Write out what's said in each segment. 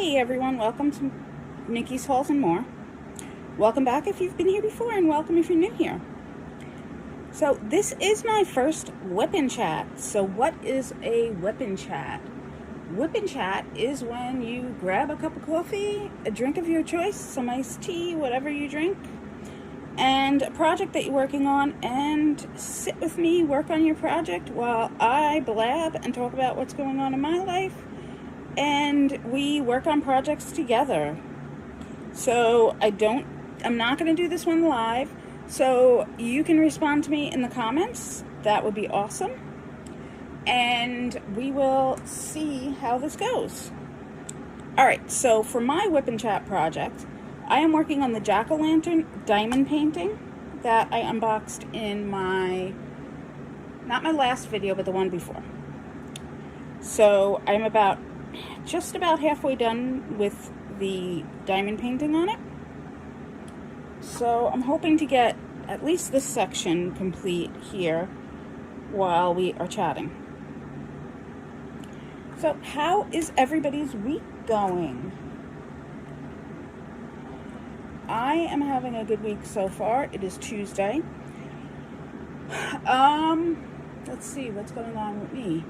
Hey everyone, welcome to Nikki's Hauls and More. Welcome back if you've been here before, and welcome if you're new here. So this is my first WIP and Chat. So what is a WIP and Chat? WIP and Chat is when you grab a cup of coffee, a drink of your choice, some iced tea, whatever you drink, and a project that you're working on, and sit with me, work on your project while I blab and talk about what's going on in my life, and we work on projects together. So I'm not going to do this one live, so you can respond to me in the comments. That would be awesome. And we will see how this goes. Alright, so for my WIP and Chat project, I am working on the jack-o'-lantern diamond painting that I unboxed in not my last video, but the one before. So I'm just about halfway done with the diamond painting on it. So I'm hoping to get at least this section complete here while we are chatting. So how is everybody's week going? I am having a good week so far. It is Tuesday. Let's see what's going on with me.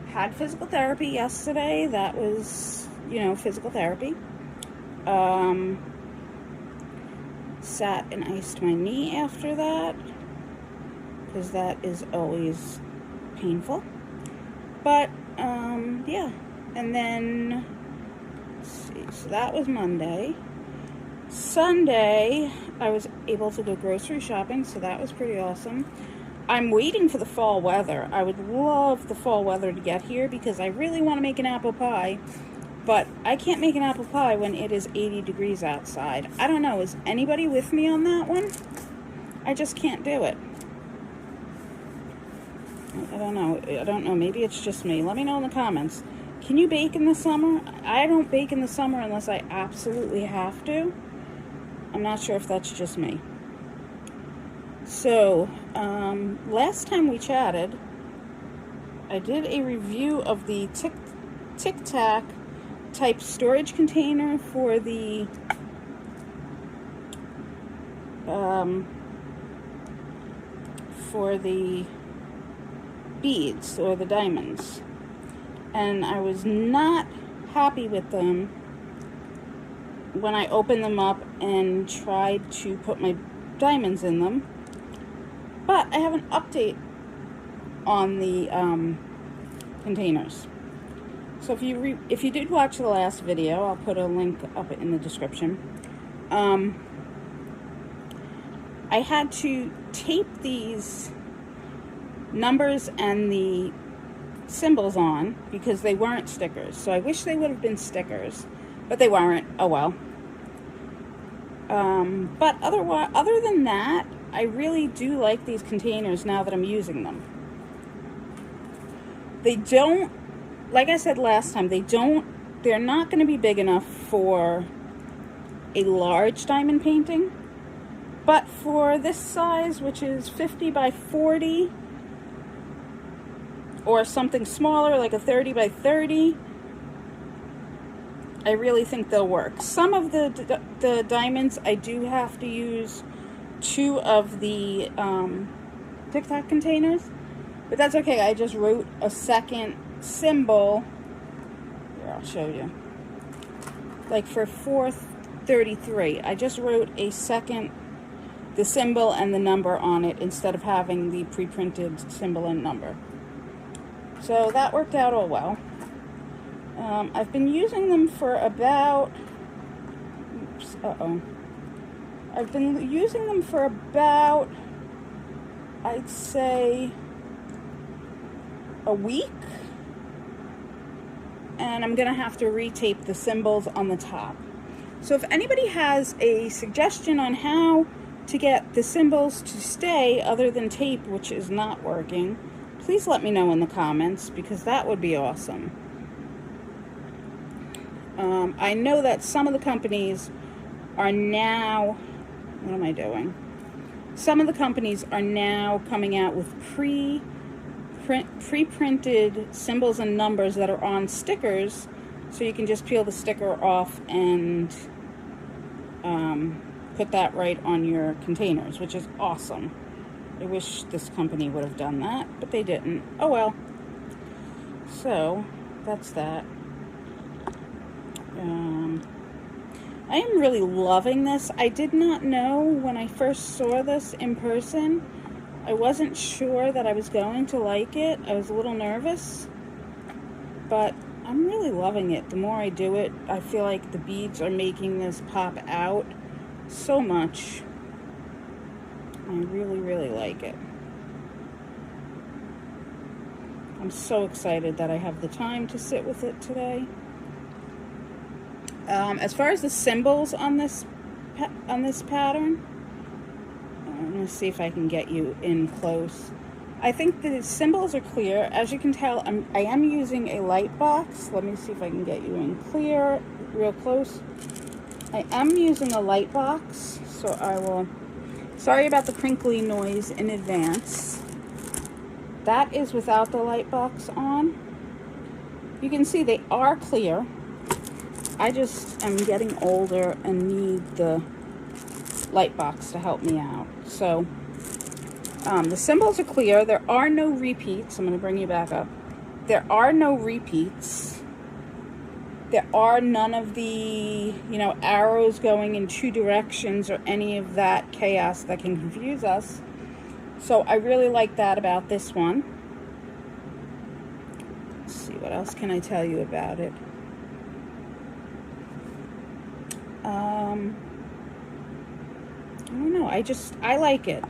Had physical therapy yesterday. That was, physical therapy. Sat and iced my knee after that, because that is always painful. But, yeah. And then, let's see, so that was Monday. Sunday, I was able to go grocery shopping, so that was pretty awesome. I'm waiting for the fall weather. I would love the fall weather to get here because I really want to make an apple pie, but I can't make an apple pie when it is 80 degrees outside. I don't know. Is anybody with me on that one? I just can't do it. I don't know. Maybe it's just me. Let me know in the comments. Can you bake in the summer? I don't bake in the summer unless I absolutely have to. I'm not sure if that's just me. So, last time we chatted, I did a review of the Tic Tac type storage container for the beads or the diamonds, and I was not happy with them when I opened them up and tried to put my diamonds in them. But I have an update on the containers. So if you did watch the last video, I'll put a link up in the description. I had to tape these numbers and the symbols on because they weren't stickers. So I wish they would have been stickers, but they weren't. Oh well. But other than that, I really do like these containers now that I'm using them. They don't, like I said last time, they're not going to be big enough for a large diamond painting. But for this size, which is 50 by 40, or something smaller like a 30 by 30, I really think they'll work. Some of the diamonds, I do have to use 2 of the Tic Tac containers, but that's okay. I just wrote a second symbol. Here, I'll show you. Like for 433, I just wrote the symbol and the number on it instead of having the pre-printed symbol and number. So that worked out all well. I've been using them for about, I've been using them for about, I'd say, a week. And I'm going to have to retape the symbols on the top. So if anybody has a suggestion on how to get the symbols to stay other than tape, which is not working, please let me know in the comments, because that would be awesome. I know that some of the companies are now, what am I doing? Some of the companies are now coming out with pre-printed symbols and numbers that are on stickers So you can just peel the sticker off and put that right on your containers, which is awesome. I wish this company would have done that, but they didn't. Oh well. So that's that. I am really loving this. I did not know when I first saw this in person. I wasn't sure that I was going to like it. I was a little nervous, but I'm really loving it. The more I do it, I feel like the beads are making this pop out so much. I really, really like it. I'm so excited that I have the time to sit with it today. As far as the symbols on this pattern, I'm going to see if I can get you in close. I think the symbols are clear. As you can tell, I am using a light box. Let me see if I can get you in clear, real close. I am using a light box, so I will... Sorry about the crinkly noise in advance. That is without the light box on. You can see they are clear. I just am getting older and need the light box to help me out. So the symbols are clear. There are no repeats. I'm going to bring you back up. There are no repeats. There are none of the, arrows going in two directions or any of that chaos that can confuse us. So I really like that about this one. Let's see, what else can I tell you about it? I don't know. I like it.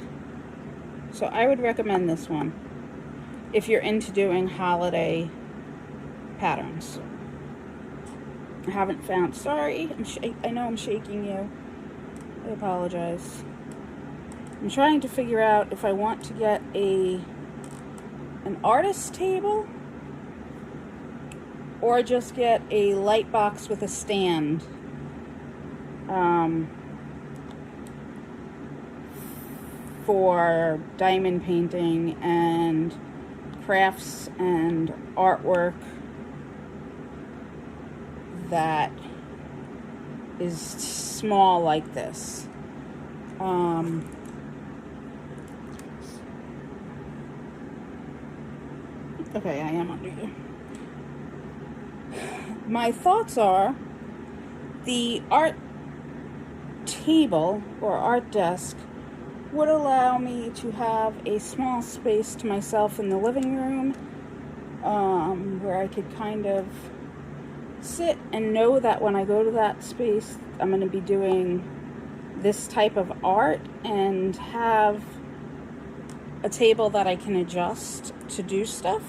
So I would recommend this one if you're into doing holiday patterns. I haven't found, sorry, I know I'm shaking you. I apologize. I'm trying to figure out if I want to get an artist table or just get a light box with a stand. For diamond painting and crafts and artwork that is small like this. Okay, I am under you. My thoughts are the art table or art desk would allow me to have a small space to myself in the living room, where I could kind of sit and know that when I go to that space, I'm going to be doing this type of art and have a table that I can adjust to do stuff.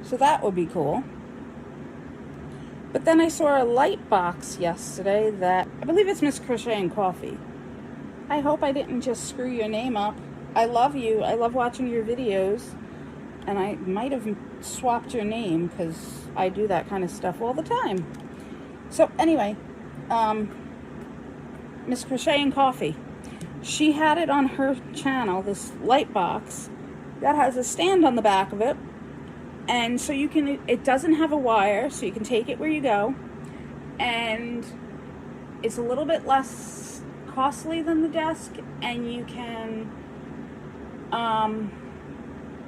So that would be cool. But then I saw a light box yesterday that, I believe it's Miss Crochet and Coffee. I hope I didn't just screw your name up. I love you. I love watching your videos. And I might have swapped your name because I do that kind of stuff all the time. So anyway, Miss Crochet and Coffee. She had it on her channel, this light box that has a stand on the back of it. And so you can, it doesn't have a wire, so you can take it where you go. And it's a little bit less costly than the desk, and you can,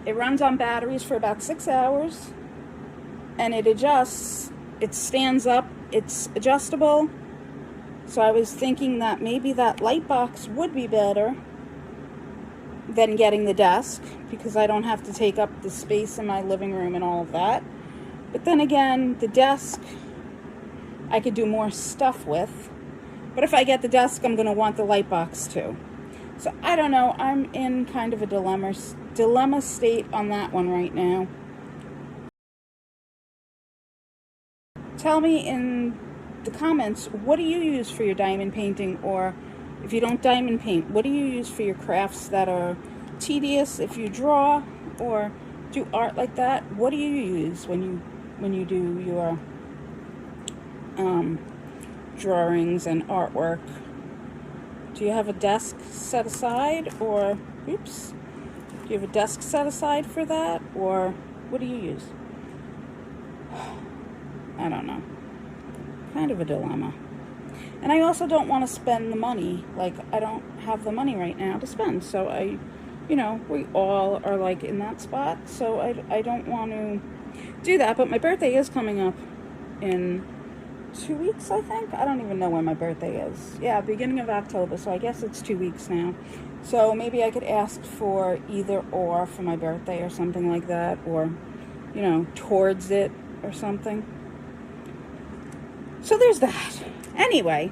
it runs on batteries for about 6 hours, and it adjusts, it stands up, it's adjustable. So I was thinking that maybe that light box would be better than getting the desk, because I don't have to take up the space in my living room and all of that. But then again, the desk I could do more stuff with. But if I get the desk, I'm going to want the light box too. So I don't know. I'm in kind of a dilemma state on that one right now. Tell me in the comments, what do you use for your diamond painting? Or if you don't diamond paint, what do you use for your crafts that are tedious? If you draw or do art like that, what do you use when you do your drawings and artwork? Do you have a desk set aside, or oops, do you have a desk set aside for that, or what do you use? I don't know. Kind of a dilemma. And I also don't want to spend the money. Like, I don't have the money right now to spend. So we all are like in that spot. So I don't want to do that. But my birthday is coming up in 2 weeks, I think. I don't even know when my birthday is. Yeah, beginning of October. So I guess it's 2 weeks now. So maybe I could ask for either or for my birthday or something like that. Or, towards it or something. So there's that. Anyway,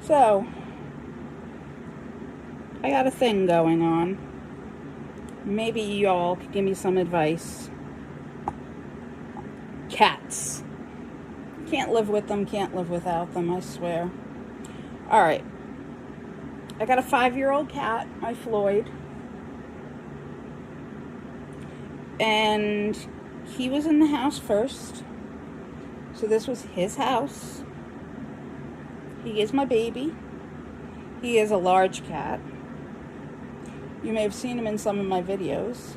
so I got a thing going on. Maybe y'all could give me some advice. Cats. Can't live with them, can't live without them, I swear. Alright. I got a 5-year-old cat, my Floyd. And he was in the house first. So this was his house. He is my baby. He is a large cat. You may have seen him in some of my videos.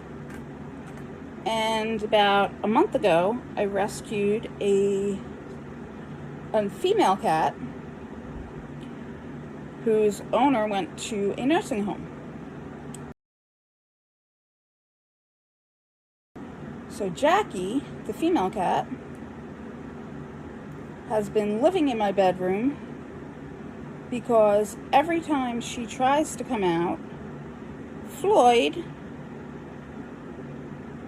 And about a month ago, I rescued a female cat whose owner went to a nursing home. So Jackie, the female cat, has been living in my bedroom because every time she tries to come out, Floyd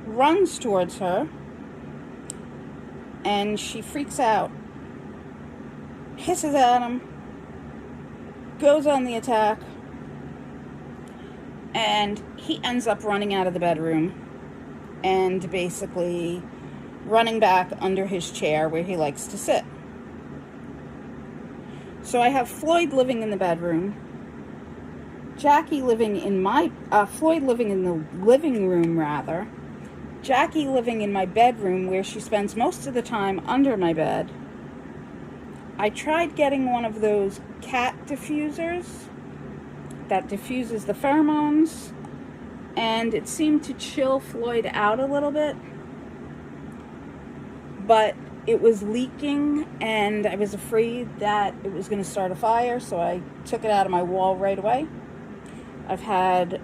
runs towards her and she freaks out, hisses at him, goes on the attack, and he ends up running out of the bedroom and basically running back under his chair where he likes to sit. So I have Floyd living in the bedroom, Jackie living in Floyd living in the living room rather, Jackie living in my bedroom where she spends most of the time under my bed. I tried getting one of those cat diffusers that diffuses the pheromones, and it seemed to chill Floyd out a little bit, but it was leaking and I was afraid that it was going to start a fire, so I took it out of my wall right away. I had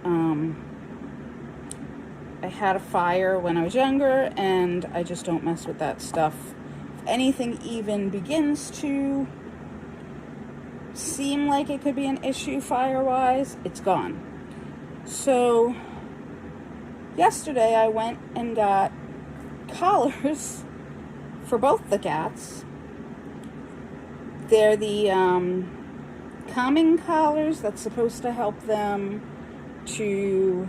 a fire when I was younger, and I just don't mess with that stuff. If anything even begins to seem like it could be an issue fire-wise, it's gone. So yesterday I went and got collars for both the cats. They're the calming collars that's supposed to help them to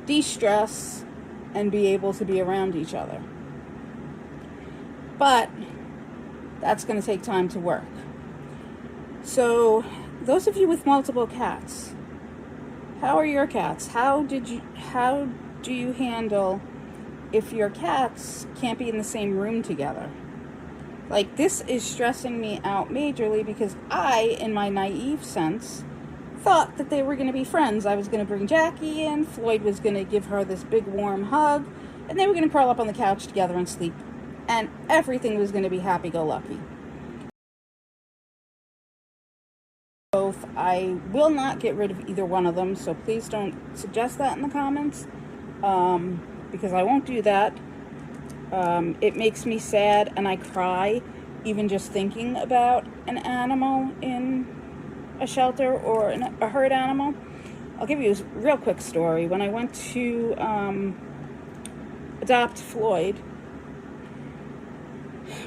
de-stress and be able to be around each other. But that's going to take time to work. So those of you with multiple cats, how are your cats? How do you handle if your cats can't be in the same room together? Like, this is stressing me out majorly because I, in my naive sense, thought that they were going to be friends. I was going to bring Jackie in, Floyd was going to give her this big warm hug, and they were going to curl up on the couch together and sleep, and everything was going to be happy-go-lucky. Both. I will not get rid of either one of them, so please don't suggest that in the comments, because I won't do that. It makes me sad and I cry even just thinking about an animal in a shelter or a herd animal. I'll give you a real quick story. When I went to adopt Floyd,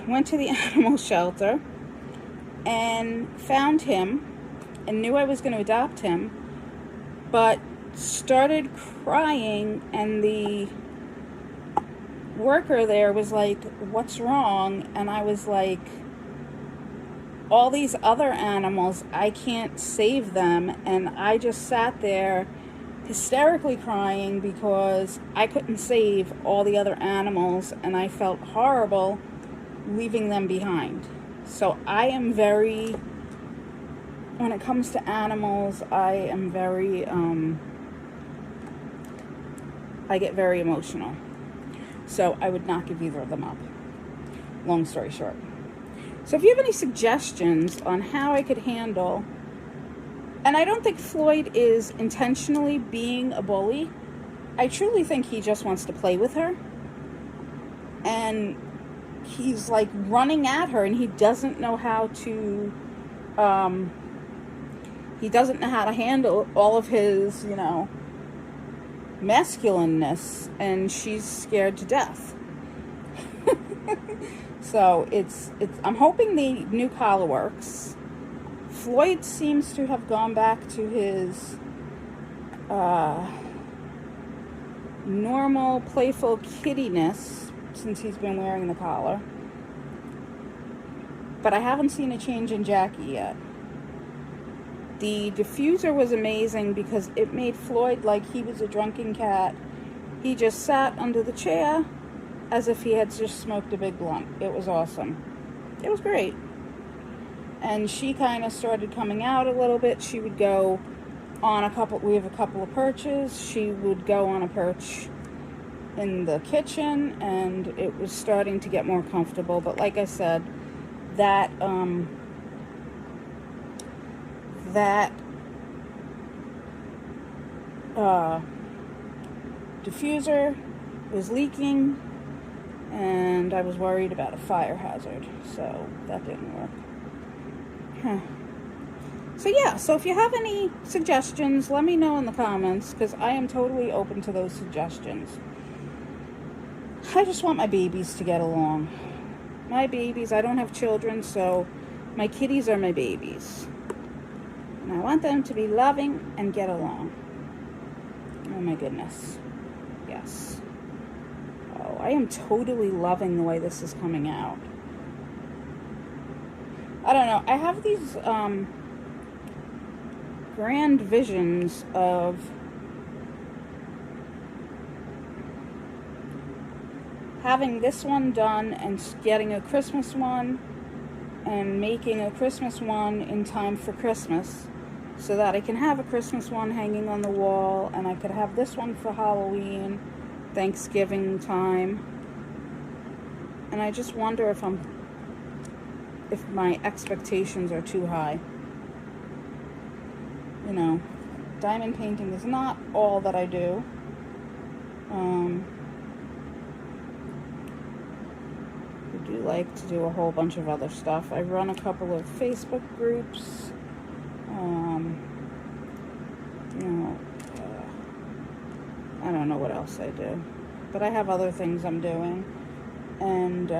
went to the animal shelter and found him and knew I was going to adopt him, but started crying, and the worker there was like, "What's wrong?" And I was like, all these other animals, I can't save them. And I just sat there hysterically crying because I couldn't save all the other animals, and I felt horrible leaving them behind. So I am very, when it comes to animals, I am very, I get very emotional. So I would not give either of them up. Long story short. So if you have any suggestions on how I could handle, and I don't think Floyd is intentionally being a bully. I truly think he just wants to play with her. And he's like running at her, and he doesn't know how to, he doesn't know how to handle all of his, you know, masculineness, and she's scared to death. So I'm hoping the new collar works. Floyd seems to have gone back to his normal, playful kiddiness since he's been wearing the collar. But I haven't seen a change in Jackie yet. The diffuser was amazing because it made Floyd like he was a drunken cat. He just sat under the chair as if he had just smoked a big blunt. It was awesome. It was great. And she kind of started coming out a little bit. She would go on we have a couple of perches. She would go on a perch in the kitchen, and it was starting to get more comfortable. But like I said, that diffuser was leaking, and I was worried about a fire hazard, so that didn't work. So yeah, so if you have any suggestions, let me know in the comments, because I am totally open to those suggestions. I just want my babies to get along. My babies, I don't have children, so my kitties are my babies. And I want them to be loving and get along. Oh my goodness. Yes. Oh, I am totally loving the way this is coming out. I don't know. I have these grand visions of having this one done and getting a Christmas one and making a Christmas one in time for Christmas, so that I can have a Christmas one hanging on the wall, and I could have this one for Halloween, Thanksgiving time. And I just wonder if my expectations are too high. You know, diamond painting is not all that I do. I do like to do a whole bunch of other stuff. I run a couple of Facebook groups. You know, I don't know what else I do, but I have other things I'm doing. And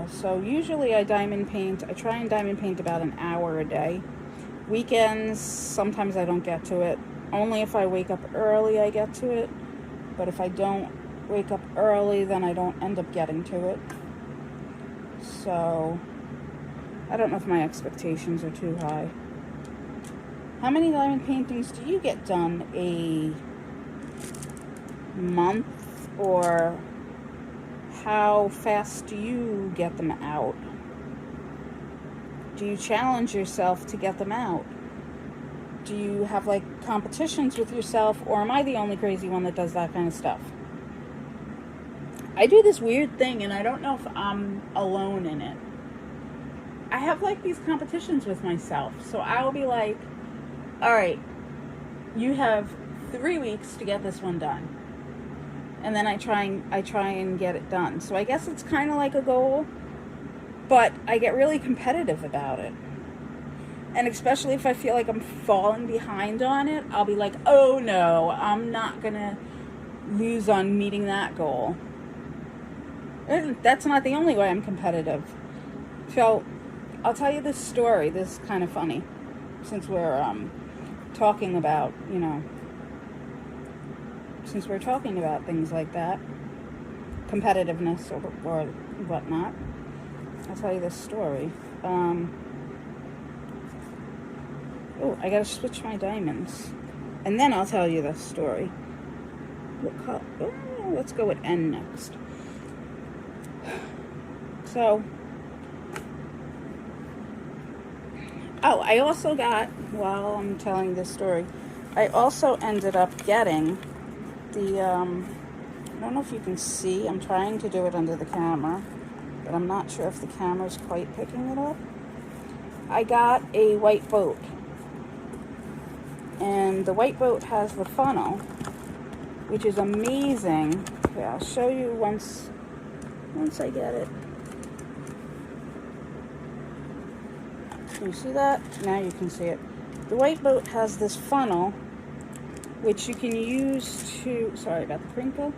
so usually I diamond paint. I try and diamond paint about an hour a day. Weekends, sometimes I don't get to it. Only if I wake up early I get to it. But if I don't wake up early, then I don't end up getting to it. So I don't know if my expectations are too high. How many diamond paintings do you get done a month, or how fast do you get them out? Do you challenge yourself to get them out? Do you have like competitions with yourself, or am I the only crazy one that does that kind of stuff? I do this weird thing, and I don't know if I'm alone in it. I have like these competitions with myself. So I'll be like, all right, you have 3 weeks to get this one done. And then I try and get it done. So I guess it's kind of like a goal, but I get really competitive about it. And especially if I feel like I'm falling behind on it, I'll be like, oh no, I'm not gonna lose on meeting that goal. And that's not the only way I'm competitive. So I'll tell you this story. This is kind of funny, since we're talking about, you know, since we're talking about things like that, competitiveness or whatnot. I'll tell you this story. Oh, I gotta switch my diamonds, and then I'll tell you this story. Let's go with N next. So, oh, I also got, while I'm telling this story, I also ended up getting the I don't know if you can see. I'm trying to do it under the camera, but I'm not sure if the camera's quite picking it up. I got a white boat, and the white boat has the funnel, which is amazing. Okay, I'll show you once I get it. Can you see that? Now you can see it. The white boat has this funnel, which you can use to, sorry about the crinkle,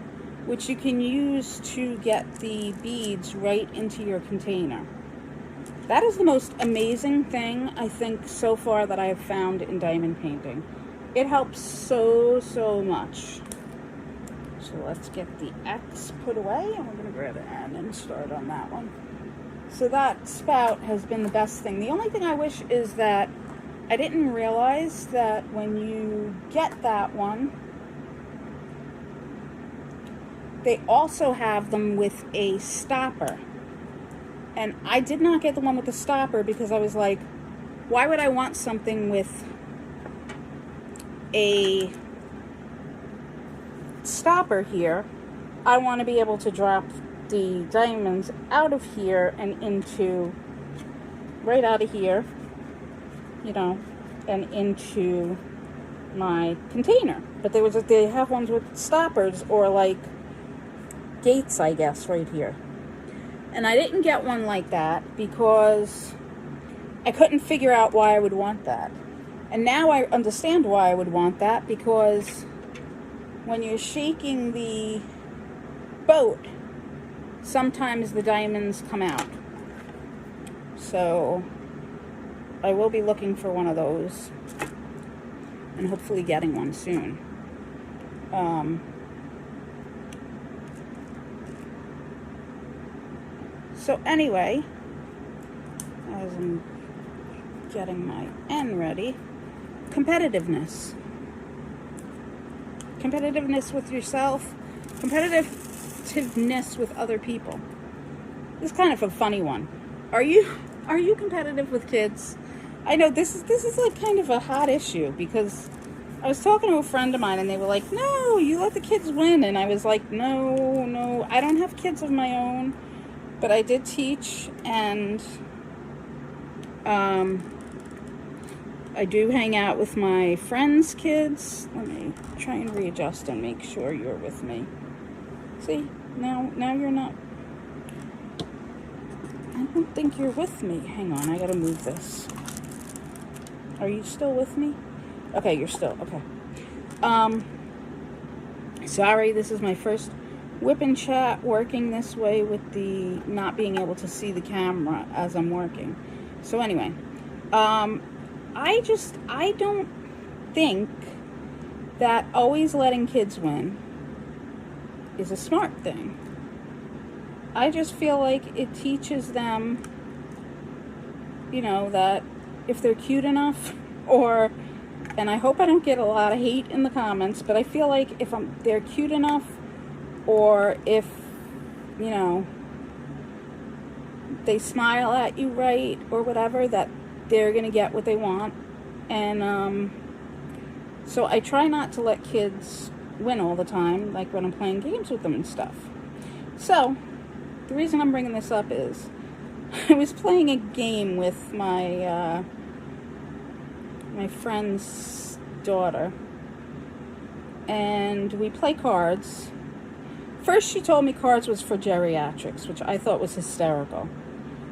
which you can use to get the beads right into your container. That is the most amazing thing, I think, so far that I have found in diamond painting. It helps so, so much. So let's get the X put away, and we're going to grab an N and start on that one. So that spout has been the best thing. The only thing I wish is that I didn't realize that when you get that one, they also have them with a stopper. And I did not get the one with the stopper because I was like, why would I want something with a stopper here? I want to be able to drop the diamonds out of here and into, right out of here, you know, and into my container. But they have ones with stoppers, or like gates, I guess, right here. And I didn't get one like that because I couldn't figure out why I would want that. And now I understand why I would want that, because when you're shaking the boat, sometimes the diamonds come out. So I will be looking for one of those and hopefully getting one soon. So anyway, as I'm getting my N ready, competitiveness. Competitiveness with yourself, competitiveness with other people. This is kind of a funny one. Are you competitive with kids? I know this is like kind of a hot issue, because I was talking to a friend of mine and they were like, no, you let the kids win. And I was like, no, I don't have kids of my own, but I did teach, and I do hang out with my friends' kids. Let me try and readjust and make sure you're with me. See, now you're not. I don't think you're with me. Hang on, I gotta move this. Are you still with me? Okay, you're still, okay. Sorry, this is my first WIP and Chat working this way with the not being able to see the camera as I'm working. So anyway, I don't think that always letting kids win is a smart thing. I just feel like it teaches them, you know, that if they're cute enough, or, and I hope I don't get a lot of hate in the comments, but I feel like if they're cute enough, or if, you know, they smile at you right, or whatever, that they're gonna get what they want. And so I try not to let kids win all the time, like when I'm playing games with them and stuff. So the reason I'm bringing this up is I was playing a game with my my friend's daughter, and we play cards. First she told me cards was for geriatrics, which I thought was hysterical.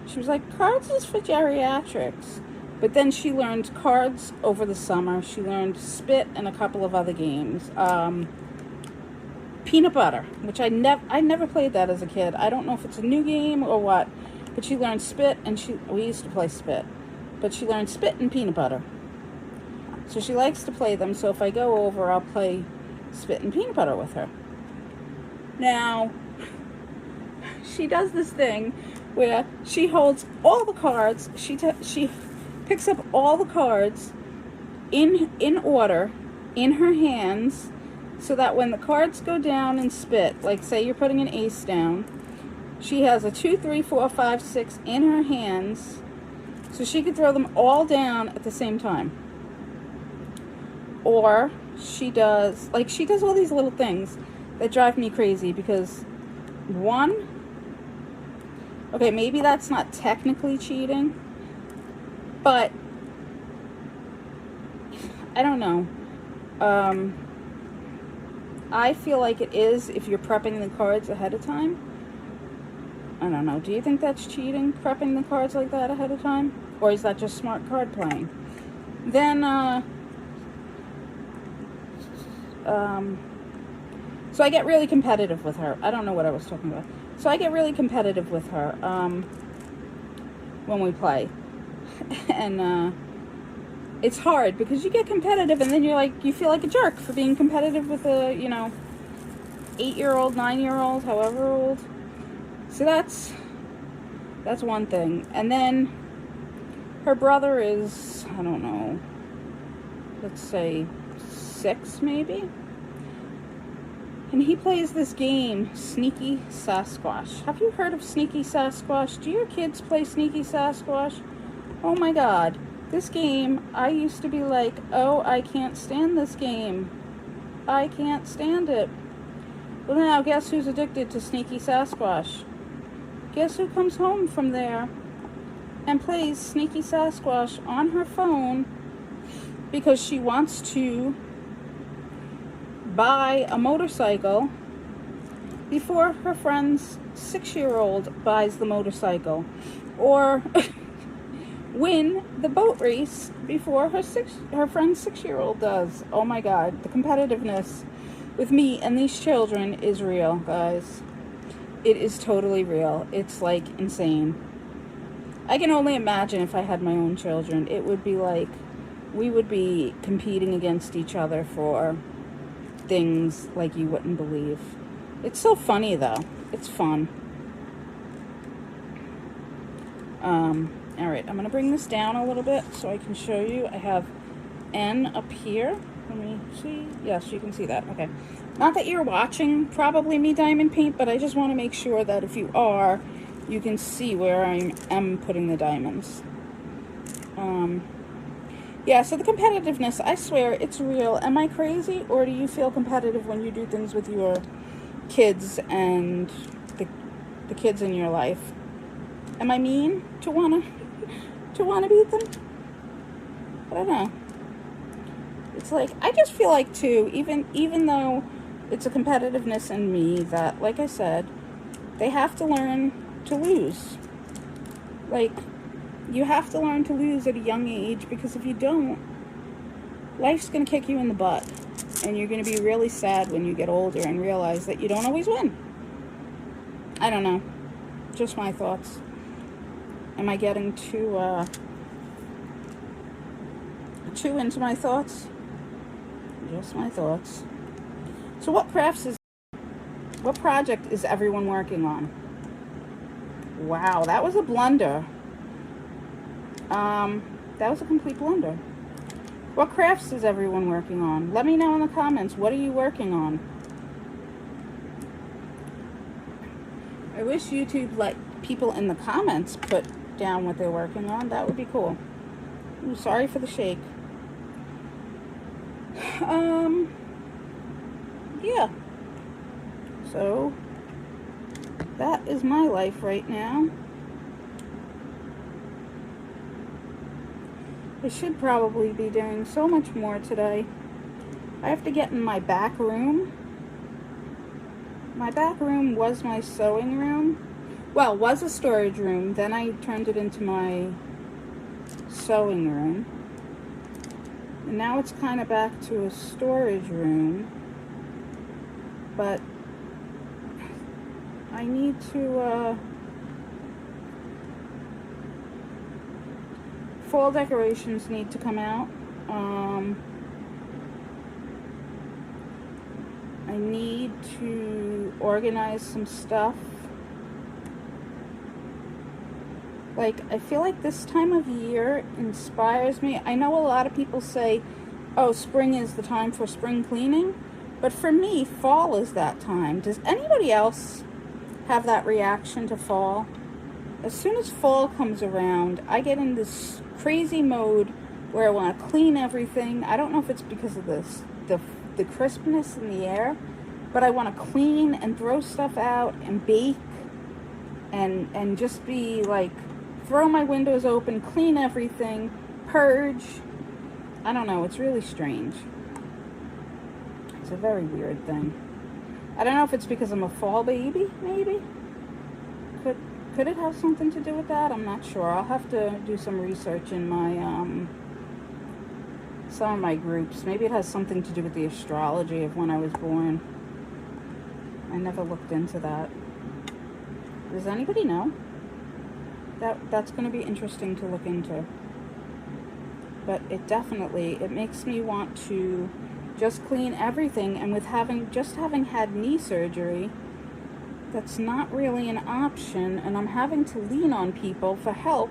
She was like, cards is for geriatrics. But then she learned cards over the summer. She learned spit and a couple of other games. Peanut butter, which I never played that as a kid. I don't know if it's a new game or what, but she learned spit, and we used to play spit, but she learned spit and peanut butter. So she likes to play them, so if I go over, I'll play spit and peanut butter with her. Now, she does this thing where she holds all the cards, she picks up all the cards in order in her hands, so that when the cards go down in spit, like say you're putting an ace down, she has a 2, 3, 4, 5, 6 in her hands, so she could throw them all down at the same time. Or she does all these little things. that drive me crazy because, one, okay, maybe that's not technically cheating, but I don't know. I feel like it is if you're prepping the cards ahead of time. I don't know. Do you think that's cheating, prepping the cards like that ahead of time? Or is that just smart card playing? Then, so I get really competitive with her. I don't know what I was talking about. So I get really competitive with her, when we play. And, it's hard because you get competitive and then you're like, you feel like a jerk for being competitive with a, 8-year-old, 9-year-old, however old. So that's one thing. And then her brother is, I don't know, let's say 6 maybe. And he plays this game, Sneaky Sasquatch. Have you heard of Sneaky Sasquatch? Do your kids play Sneaky Sasquatch? Oh my God. This game, I used to be like, oh, I can't stand this game. I can't stand it. Well, now, guess who's addicted to Sneaky Sasquatch? Guess who comes home from there and plays Sneaky Sasquatch on her phone because she wants to buy a motorcycle before her friend's 6-year-old buys the motorcycle, or win the boat race before her friend's 6-year-old does. Oh my God, the competitiveness with me and these children is real, guys. It is totally real. It's like insane. I can only imagine if I had my own children. It would be like we would be competing against each other for things like you wouldn't believe. It's so funny though. It's fun. Alright, I'm going to bring this down a little bit so I can show you. I have N up here. Let me see. Yes, you can see that. Okay. Not that you're watching probably me diamond paint, but I just want to make sure that if you are, you can see where I am putting the diamonds. Yeah, so the competitiveness, I swear, it's real. Am I crazy, or do you feel competitive when you do things with your kids and the kids in your life? Am I mean to wanna beat them? I don't know. It's like, I just feel like too, even though it's a competitiveness in me that, like I said, they have to learn to lose. Like, you have to learn to lose at a young age, because if you don't, life's gonna kick you in the butt, and you're gonna be really sad when you get older and realize that you don't always win. I don't know. Just my thoughts. Am I getting too into my thoughts? Just my thoughts. So what project is everyone working on? Wow, that was a blunder. That was a complete blunder. What crafts is everyone working on? Let me know in the comments. What are you working on? I wish YouTube let people in the comments put down what they're working on. That would be cool. Ooh, sorry for the shake. Yeah. So, that is my life right now. I should probably be doing so much more today. I have to get in my back room. My back room was my sewing room. Well, was a storage room. Then I turned it into my sewing room. And now it's kind of back to a storage room. But I need to, fall decorations need to come out. I need to organize some stuff. Like, I feel like this time of year inspires me. I know a lot of people say, oh, spring is the time for spring cleaning. But for me, fall is that time. Does anybody else have that reaction to fall? As soon as fall comes around, I get in this crazy mode where I want to clean everything. I don't know if it's because of the crispness in the air, but I want to clean and throw stuff out and bake and just be like, throw my windows open, clean everything, purge. I don't know, it's really strange. It's a very weird thing. I don't know if it's because I'm a fall baby, maybe. Could it have something to do with that? I'm not sure. I'll have to do some research in my some of my groups. Maybe it has something to do with the astrology of when I was born. I never looked into that. Does anybody know? That's going to be interesting to look into. But it makes me want to just clean everything, and with having had knee surgery, that's not really an option, and I'm having to lean on people for help.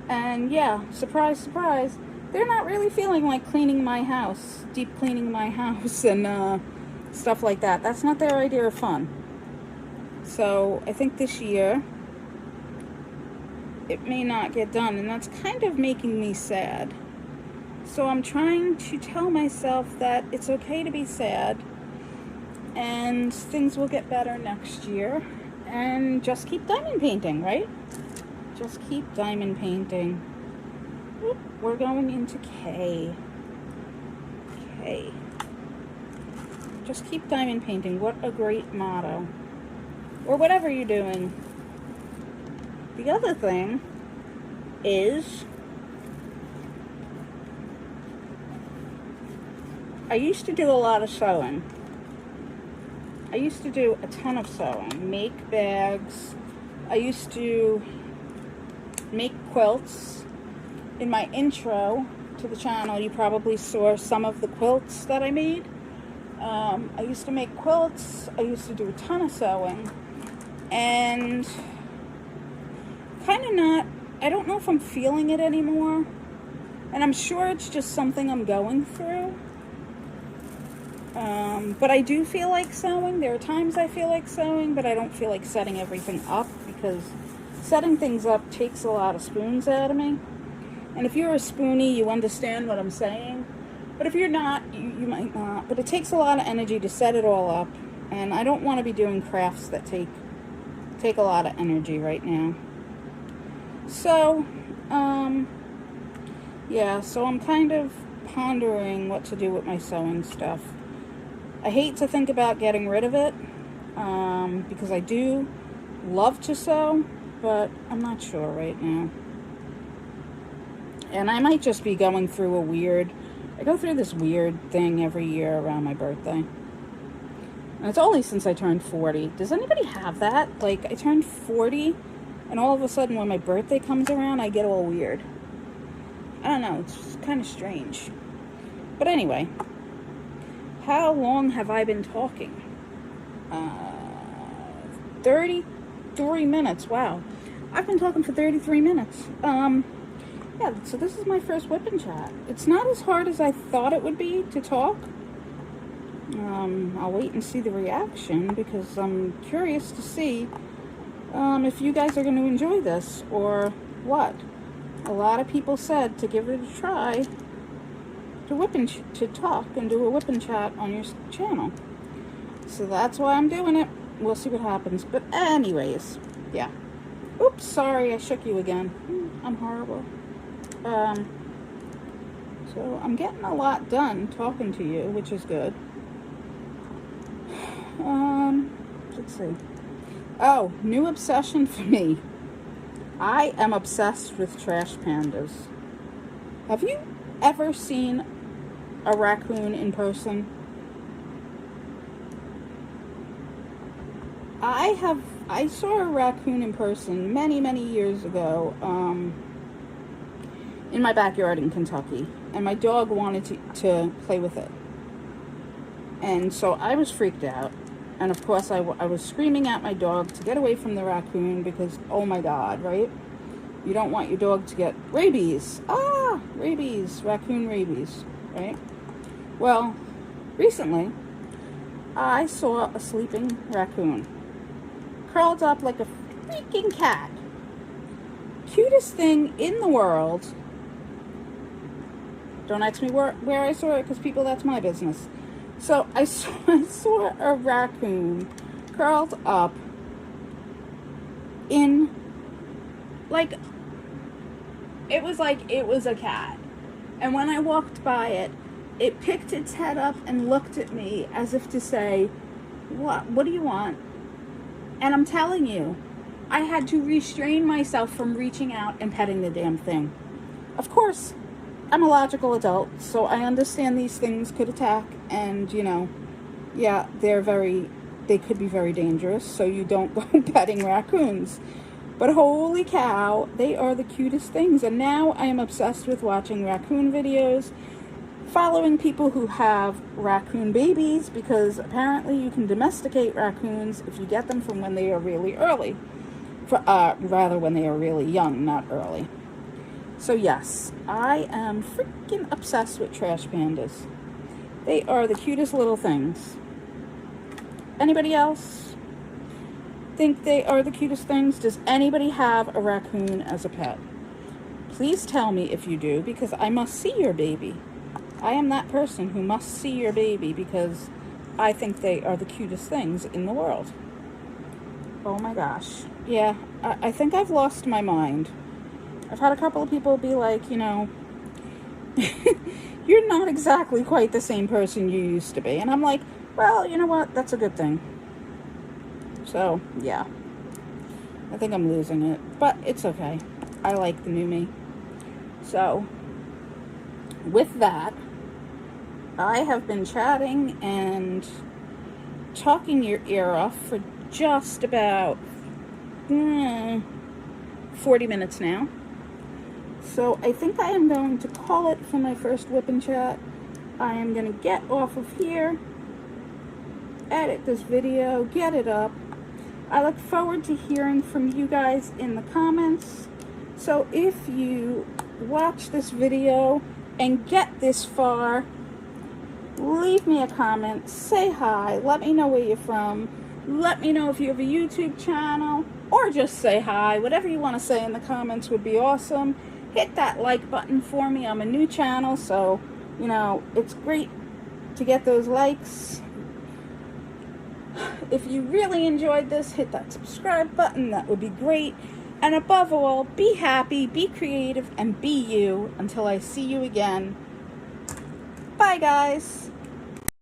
And yeah, surprise, surprise, they're not really feeling like cleaning my house, deep cleaning my house and stuff like that. That's not their idea of fun. So I think this year it may not get done, and that's kind of making me sad. So I'm trying to tell myself that it's okay to be sad, and things will get better next year, and just keep diamond painting, right? Just keep diamond painting. Oop, we're going into K. K. Just keep diamond painting. What a great motto. Or whatever you're doing. The other thing is, I used to do a lot of sewing. I used to do a ton of sewing. Make bags. I used to make quilts. In my intro to the channel, you probably saw some of the quilts that I made. I used to make quilts. I used to do a ton of sewing. And kind of not, I don't know if I'm feeling it anymore. And I'm sure it's just something I'm going through. But I do feel like sewing. There are times I feel like sewing, but I don't feel like setting everything up, because setting things up takes a lot of spoons out of me. And if you're a spoonie, you understand what I'm saying. But if you're not, you might not. But it takes a lot of energy to set it all up. And I don't want to be doing crafts that take a lot of energy right now. So, yeah, so I'm kind of pondering what to do with my sewing stuff. I hate to think about getting rid of it, because I do love to sew, but I'm not sure right now. And I might just be going through I go through this weird thing every year around my birthday. And it's only since I turned 40. Does anybody have that? Like, I turned 40, and all of a sudden when my birthday comes around, I get all weird. I don't know, it's just kind of strange. But anyway, how long have I been talking? 33 minutes, wow. I've been talking for 33 minutes. Yeah, so this is my first WIP and Chat. It's not as hard as I thought it would be to talk. I'll wait and see the reaction, because I'm curious to see if you guys are going to enjoy this or what. A lot of people said to give it a try, to talk and do a WIP and Chat on your channel. So that's why I'm doing it. We'll see what happens. But anyways, yeah. Oops, sorry, I shook you again. I'm horrible. So I'm getting a lot done talking to you, which is good. Let's see. Oh, new obsession for me. I am obsessed with trash pandas. Have you ever seen a raccoon in person? I saw a raccoon in person many, many years ago, in my backyard in Kentucky, and my dog wanted to play with it. And so I was freaked out, and of course I was screaming at my dog to get away from the raccoon, because, oh my God, right? You don't want your dog to get rabies. Rabies, raccoon rabies, right? Well, recently, I saw a sleeping raccoon, curled up like a freaking cat. Cutest thing in the world. Don't ask me where I saw it, because people, that's my business. So I saw a raccoon curled up in, like it was a cat. And when I walked by it, it picked its head up and looked at me as if to say, what do you want? And I'm telling you, I had to restrain myself from reaching out and petting the damn thing. Of course, I'm a logical adult, so I understand these things could attack, and yeah, they could be very dangerous, so you don't go petting raccoons. But holy cow, they are the cutest things. And now I am obsessed with watching raccoon videos, following people who have raccoon babies, because apparently you can domesticate raccoons if you get them from when they are really early. Rather when they are really young, not early. So yes, I am freaking obsessed with trash pandas. They are the cutest little things. Anybody else think they are the cutest things? Does anybody have a raccoon as a pet? Please tell me if you do, because I must see your baby. I am that person who must see your baby because I think they are the cutest things in the world. Oh my gosh. Yeah, I think I've lost my mind. I've had a couple of people be like, you're not exactly quite the same person you used to be. And I'm like, well, you know what? That's a good thing. So, yeah. I think I'm losing it. But it's okay. I like the new me. So, with that, I have been chatting and talking your ear off for just about 40 minutes now. So I think I am going to call it for my first WIP and Chat. I am going to get off of here, edit this video, get it up. I look forward to hearing from you guys in the comments. So if you watch this video and get this far, leave me a comment, say hi, let me know where you're from, let me know if you have a YouTube channel, or just say hi. Whatever you want to say in the comments would be awesome. Hit that like button for me. I'm a new channel, so it's great to get those likes. If you really enjoyed this, hit that subscribe button. That would be great. And above all, be happy, be creative, and be you until I see you again. Bye, guys.